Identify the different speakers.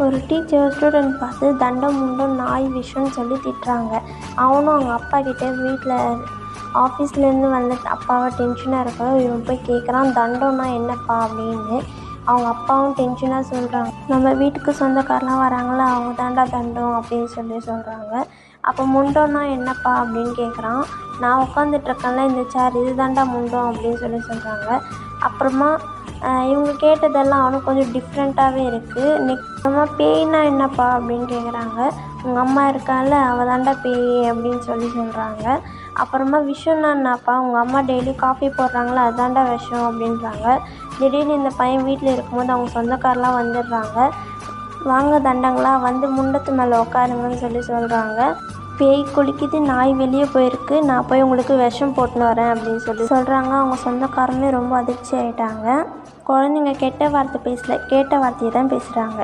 Speaker 1: ஒரு teacher student பார்த்து தண்டம் முண்டம் நாய் விஷம்னு சொல்லி திட்டுறாங்க. அவனும் அவங்க அப்பா கிட்டே வீட்டில் ஆஃபீஸ்லேருந்து வந்து அப்பாவை டென்ஷனாக இருக்க இவன் போய் கேட்குறான், தண்டம்னா என்னப்பா அப்படின்னு. அவங்க அப்பாவும் டென்ஷனாக சொல்கிறாங்க, நம்ம வீட்டுக்கு சொந்தக்காரெலாம் வராங்களா, அவங்க தாண்டா தண்டம் அப்படின்னு சொல்கிறாங்க. அப்போ முண்டம்னா என்னப்பா அப்படின்னு கேட்குறான். நான் உட்காந்துட்ருக்கேன்ல இந்த சேர், இது தாண்டா முண்டம் அப்படின்னு சொல்கிறாங்க. அப்புறமா இவங்க கேட்டதெல்லாம் அவனுக்கு கொஞ்சம் டிஃப்ரெண்ட்டாகவே இருக்குது. அப்புறமா பேய்னா என்னப்பா அப்படின்னு கேட்குறாங்க. உங்கள் அம்மா இருக்கால, அவள் தாண்டா பேய் அப்படின்னு சொல்கிறாங்க. அப்புறமா விஷம்னா என்னப்பா, உங்கள் அம்மா டெய்லி காஃபி போடுறாங்களா, அதாண்டா விஷம் அப்படின்றாங்க. திடீர்னு இந்த பையன் வீட்டில் இருக்கும்போது அவங்க சொந்தக்காரெலாம் வந்துடுறாங்க. வாங்க தண்டங்களா, வந்து முண்டத்து மேலே உட்காருங்கன்னு சொல்கிறாங்க. பேய் குளிக்குது, நாய் வெளியே போயிருக்கு, நான் போய் உங்களுக்கு விஷம் போட்டுன்னு வரேன் அப்படின்னு சொல்கிறாங்க. அவங்க சொந்தக்காரமே ரொம்ப அதிர்ச்சி ஆகிட்டாங்க. குழந்தைங்க கெட்ட வார்த்தை பேசல, கேட்ட வார்த்தையை தான் பேசுகிறாங்க.